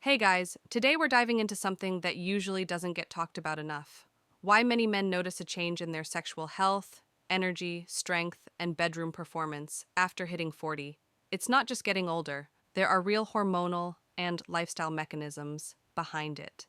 Hey guys, today we're diving into something that usually doesn't get talked about enough. Why many men notice a change in their sexual health, energy, strength, and bedroom performance after hitting 40. It's not just getting older, there are real hormonal and lifestyle mechanisms behind it.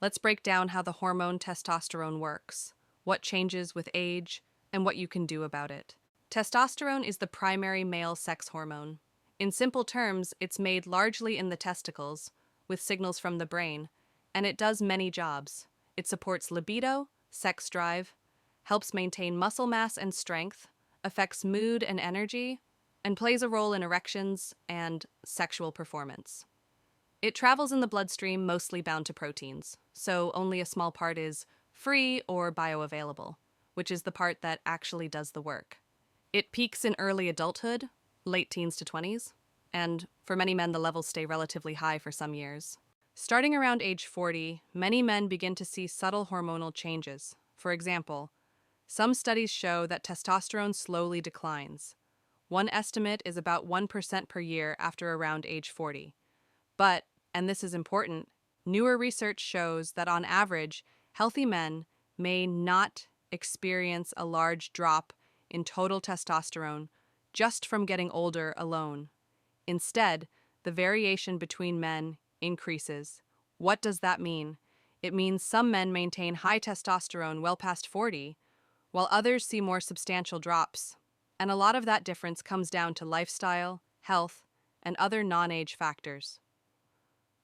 Let's break down how the hormone testosterone works, what changes with age, and what you can do about it. Testosterone is the primary male sex hormone. In simple terms, it's made largely in the testicles, with signals from the brain, and it does many jobs. It supports libido, sex drive, helps maintain muscle mass and strength, affects mood and energy, and plays a role in erections and sexual performance. It travels in the bloodstream mostly bound to proteins, so only a small part is free or bioavailable, which is the part that actually does the work. It peaks in early adulthood, late teens to 20s, and for many men the levels stay relatively high for some years. Starting around age 40, many men begin to see subtle hormonal changes. For example, some studies show that testosterone slowly declines. One estimate is about 1% per year after around age 40. But, and this is important, newer research shows that on average, healthy men may not experience a large drop in total testosterone just from getting older alone. Instead, the variation between men increases. What does that mean? It means some men maintain high testosterone well past 40, while others see more substantial drops. And a lot of that difference comes down to lifestyle, health, and other non-age factors.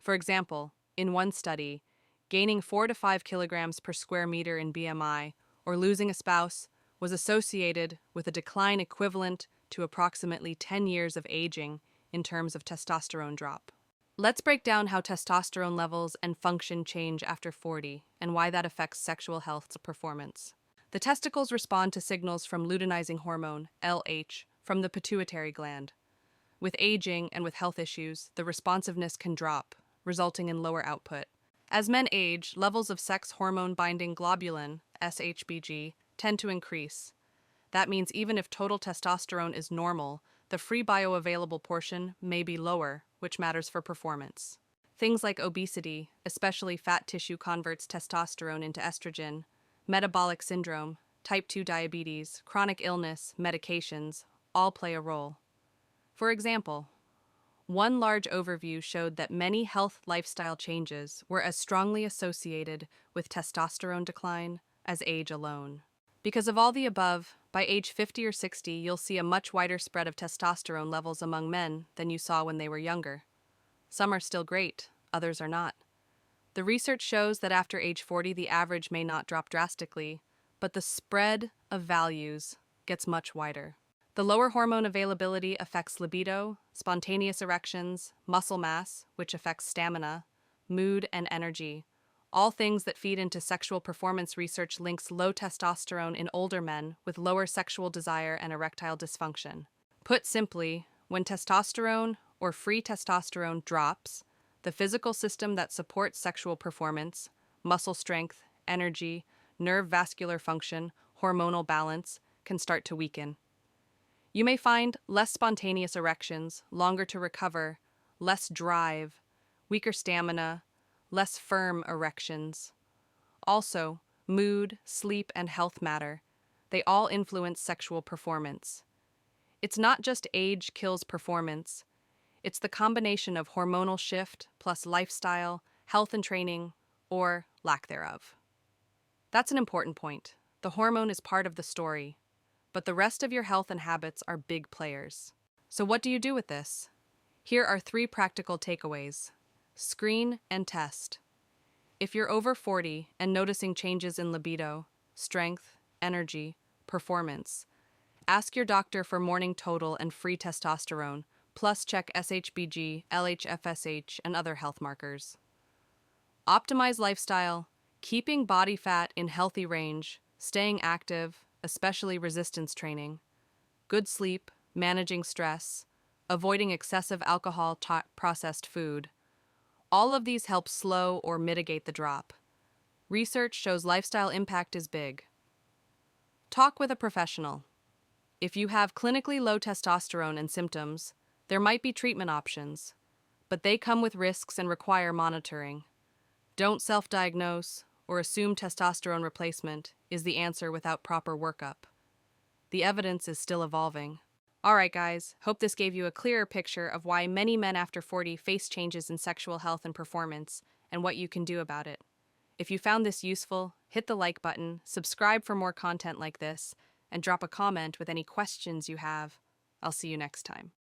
For example, in one study, gaining 4 to 5 kilograms per square meter in BMI or losing a spouse was associated with a decline equivalent to approximately 10 years of aging in terms of testosterone drop. Let's break down how testosterone levels and function change after 40 and why that affects sexual health performance. The testicles respond to signals from luteinizing hormone, LH, from the pituitary gland. With aging and with health issues, the responsiveness can drop, resulting in lower output. As men age, levels of sex hormone-binding globulin, SHBG, tend to increase. That means even if total testosterone is normal, the free bioavailable portion may be lower, which matters for performance. Things like obesity, especially fat tissue converts testosterone into estrogen, metabolic syndrome, type 2 diabetes, chronic illness, medications, all play a role. For example, one large overview showed that many health lifestyle changes were as strongly associated with testosterone decline as age alone. Because of all the above, by age 50 or 60, you'll see a much wider spread of testosterone levels among men than you saw when they were younger. Some are still great, others are not. The research shows that after age 40, the average may not drop drastically, but the spread of values gets much wider. The lower hormone availability affects libido, spontaneous erections, muscle mass, which affects stamina, mood, and energy. All things that feed into sexual performance. Research links low testosterone in older men with lower sexual desire and erectile dysfunction. Put simply, when testosterone or free testosterone drops, the physical system that supports sexual performance, muscle strength, energy, nerve vascular function, hormonal balance, can start to weaken. You may find less spontaneous erections, longer to recover, less drive, weaker stamina, less firm erections. Also, mood, sleep, and health matter. They all influence sexual performance. It's not just age kills performance. It's the combination of hormonal shift plus lifestyle, health and training, or lack thereof. That's an important point. The hormone is part of the story, but the rest of your health and habits are big players. So what do you do with this? Here are 3 practical takeaways. Screen and test. If you're over 40 and noticing changes in libido, strength, energy, performance, ask your doctor for morning total and free testosterone, plus check SHBG, LHFSH, and other health markers. Optimize lifestyle, keeping body fat in healthy range, staying active, especially resistance training, good sleep, managing stress, avoiding excessive alcohol, processed food. All of these help slow or mitigate the drop. Research shows lifestyle impact is big. Talk with a professional. If you have clinically low testosterone and symptoms, there might be treatment options, but they come with risks and require monitoring. Don't self-diagnose or assume testosterone replacement is the answer without proper workup. The evidence is still evolving. Alright guys, hope this gave you a clearer picture of why many men after 40 face changes in sexual health and performance, and what you can do about it. If you found this useful, hit the like button, subscribe for more content like this, and drop a comment with any questions you have. I'll see you next time.